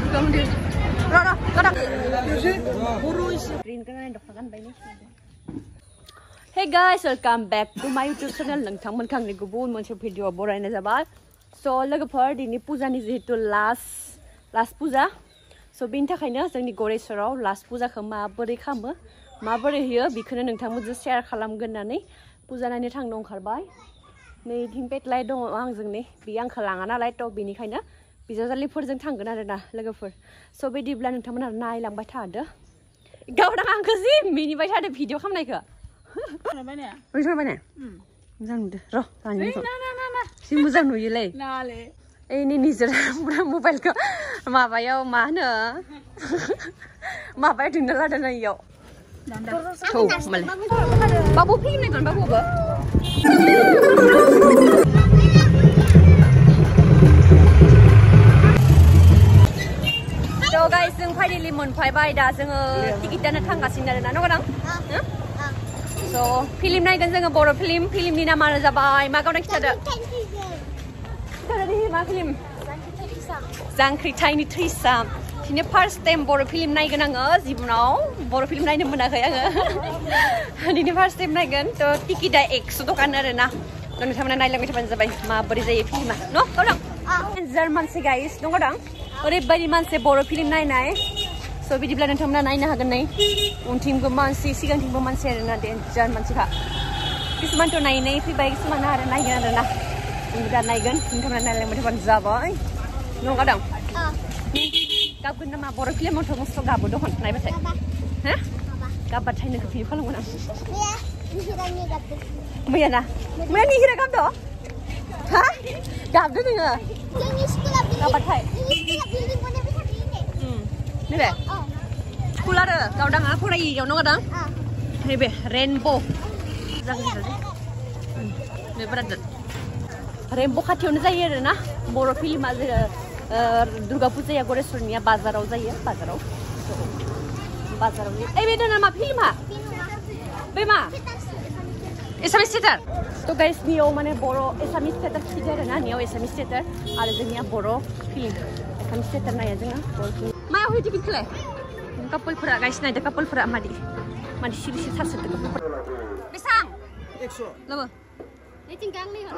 Hey guys, welcome back to my YouTube channel. नोंथांमोन खांनि गुबुन मोनसे भिडिअ बरायनाय जाबाय. So लोगोफोर दिनै पुजानि जिहेतु लास्ट पुजा. So बेनि थाखायनो जोंनि गरेस्वराव लास्ट पुजाखौ माबोरै खालामो माबोरै होयो बेखौनो नोंथांमोनजों शेयार खालामगोन होननानै पुजा नायनो थांनो ओंखारबाय. नै धिमपेटलाय दङ आंजों नै बे आंखौ लाङा नालाय थ' बेनिखायनो बिजावजालिफोरजों थांगोन आरोना लोगोफोर. So बिदिब्ला नोंथांमोना नायलांबाय थादो. गावदां आंखौ जि मिनिबाय थादो भिडिअ खालामनायखौ. मोजां नुदो र' जि मोजां नुयोलै ओइनि निजोर मबाइलखौ माबायाव मा होनो माबायाव दोनना लादों ना इयाव बाबु फिल्म नायगोन बाबुबो थ' गाइस जों फाइनालि मोनफैबाय दा जोङो टिकेट दानो थांगासिनो आरोना नंगौदां So, film नायगोन जोङो बर' फिल्मनि नामानो जाबाय मा गावना खिथादो मा फिल्म जांख्रिथायनि थैसाम दिनै फार्स्ट टाइम बर' फिल्म नायगोन आङो जिबनाव बर' फिल्म नायनो मोनाखै आङो दिनै फार्स्ट टाइम नायगोन थ' टिकेटआ 100 दखान आरोना नोंथांमोना नायलांबाय थाबानो जाबाय माबोरै जायो फिल्मा न' गावदां जार्मानसि गाइस नंगौदां ओरैबायदि मानसि बर' फिल्म नायनाय So बिदिब्ला नोंथांमोना नायनो हागोन नै उनथिंबो मानसि सिगांथिंबो मानसि आरोना डेन्जार मानसिखा किसुमानथ' नायनाय फैबाय किसुमाना आरो नायगोन आरोना दा नायगोन नोंथांमोना नायलांबाय थाबानो जाबाय नंगौदां गाबगोन नामा बर' फिल्मावथ' मस्थ' गाबो दखन नायबाथाय हा गाबबाथाय नोंखौ भिडिअ खालामगोन आं मैयाना मैया निहिरा गाबदो हा गाबदो नोङो गाबबाथाय नैबे स्कुल आरो गावदाङा फरायियाव नंगौदां नैबे रेनबो रेनबो खाथियावनो जायो आरोना बर' फिल्मा जेरै दुर्गा फुजाया गरेस्वरनिया बाजाराव जायो बाजाराव ओइ बे दोना मा फिल्मा बे मा एसामिस थियेटार थ' गाइसनियाव माने बर' एसामिस थियेटार खिथियो आरोना नियाव एसामिस थियेटार आरो जोंनिया बर' फिल्म एसामिस थियेटार नाया जोङो बर' फिल्म मायाव होयो टिकेटखौलाय कापोलफोरा गाइस नायदो कापोलफोरा मादि सिरि सिरि थासोदो कापोलफोरा बेसां 100 लाबो नैथिं गांनै हर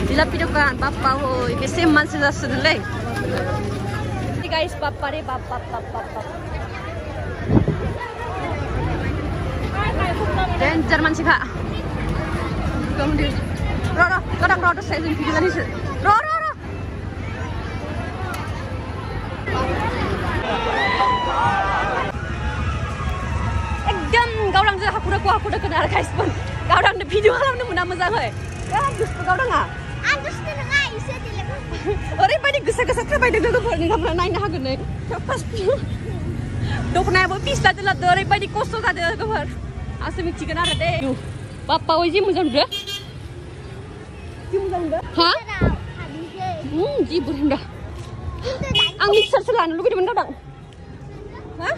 जिलापि दखान बाप्पा होय बेसे मानसि जासोदोलै गाइस बाप्पा रे बाप डेन्जार मानसिखा kadang roda saya sendiri juga nih roda एकदम गावदां जों हाखु दाखु खोनार गाइस पन गावदां भिडिअ खालामनो मोना मोजाङै दुसु गावदाङा आं दुसु नङा एसे दिलेखौ ओरैबायदि गोसा थाबायदों लोगोफोर नोंथांमोना नायनो हागोन नै फार्स्ट दखनायाबो पिस्ला दिलादो ओरैबायदि खस्थ' जादों लोगोफोर आंसो मिथिगोन आरो दे बाप्पा ओइ जि मोजां नुदो हा जि बुरजा आं मिक्सारसो लानो लुगैदोंमोन गावदां हा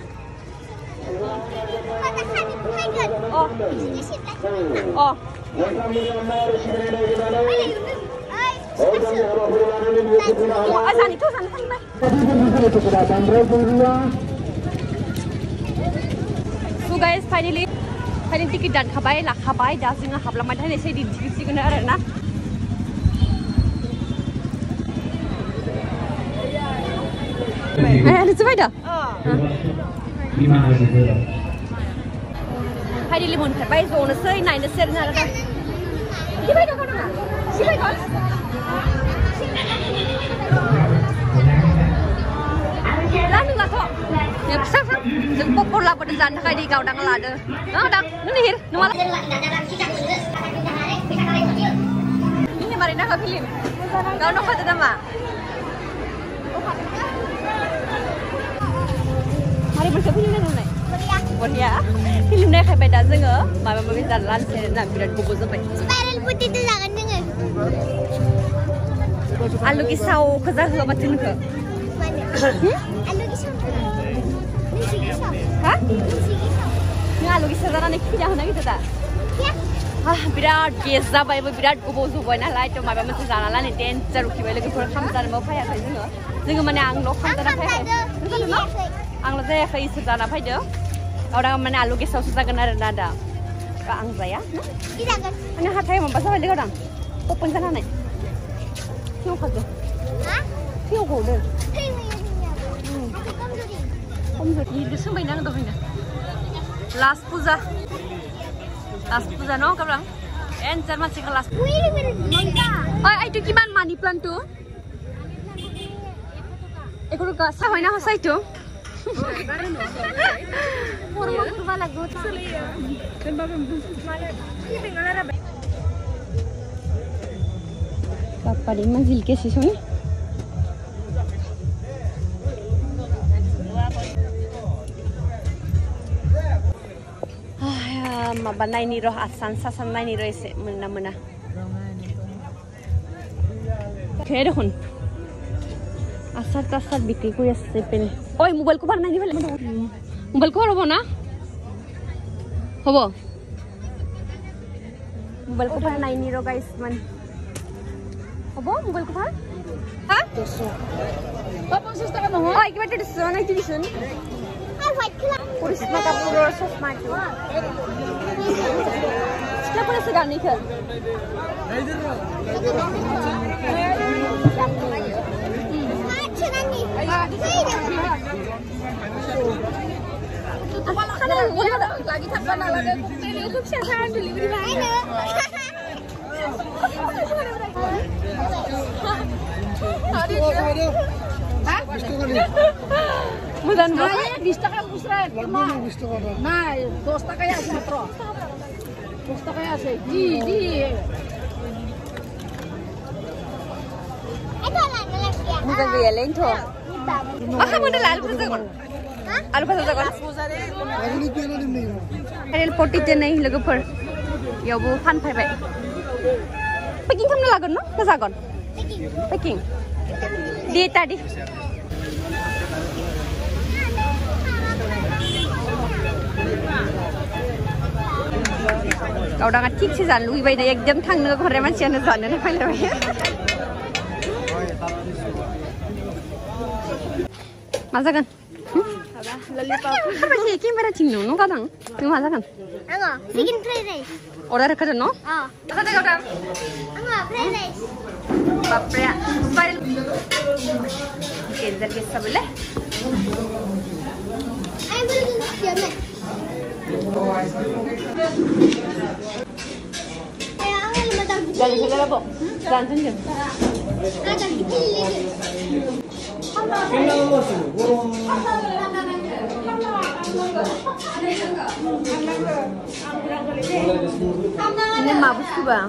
So guys, finally टिकेट दानखाबाय लाखाबाय दा जोङो हाबलांबाय थानायसै दिन्थिसिगोन आरोना नुजोबबाय दा फाइनालि मोनफैबाय जनोसै नायनोसै आरोना सिबाय दं गावदाङा सिबाय दं लाथ' फिसा जों पपकर्न लाबोदों जानो थाखाय दै गावदाङा लादो गावदां नों निहिर नङाला ini mari nak film kau nak kata nama mari bersama film ni Korea film ni kayak beda zenga mama mami jalan nak biar buku sampai spiral putih tu jangan dengar alu kisau kerja ke macam ke alu kisau ha ni alu kisau mana ni kerja mana kita tak बिराद गेस जाबायबो बिराद गोबाव जोबाय नालाय थ' माबा मोनसे जाना लानो डेन्जार उखैबाय लोगोफोर खाम जानोबो फैयाखै जोङो माने आंल' खाम जाना फैयाखै आंल' जायाखै इसोर जाना फैदो आरो माने आलु गेसावसो जागोन आरो ना दा आं जाया माने हाथाय माबा जाबाय लोगो दां अपेन जानानै थियाव खादो थियाव गदो खमजोर सोंबायना आं दहायनो लास्ट पुजा no kabrang encer masih kelas itu gimana money plant tuh ekor ka sama na hosai tuh papa di manzil ke sih माबा नायनि र' आसान सासान नायनि र' एसे मोना मोना खै देखुन आसार तासार बिक्री কৰি আছে পেনে ঐ মোবাইল কভার নাইনি ফেলে মোবাইল কভার হ'ব না হ'ব মোবাইল কভার নাইনি ৰ' গাইস মান হ'ব মোবাইল কভার হা 50 টাকা নহয় ঐ কিবা দিছ না কি দিছন Purisma kapur sosma itu. Siapa pun segan nih kan? Lagi tak lagi YouTube siapa delivery mana? Mudan berapa? 20 টাকা musret. Nah, 2 টাকা ya metro. 2 টাকা ya sih. Di. Itu lah ya. Mudan gaya lain tuh. Ah, mudan lalu bersagun. Alu bersagun. Rel poti jenai lagu per. Ya bu fan pay. Packing kamu lagun no? Bersagun. Packing. Di tadi. Kau dah ngacik sih jangan lupa ini ekdom thang nggak korek macam mana jangan nih pilih apa ya? Masakan? Lollipop. Apa sih? Kini mana cingnu? Nung kadang? Nung masakan? Enggak, chicken fried rice. Order kerja no? Ah. Apa tadi kau dah? Enggak, fried rice. Bapaknya, style. Kenzer kisah boleh? Ayo beli siapa? Jangan segala po. Jangan jam. Ada dikili. Ini mabuk juga.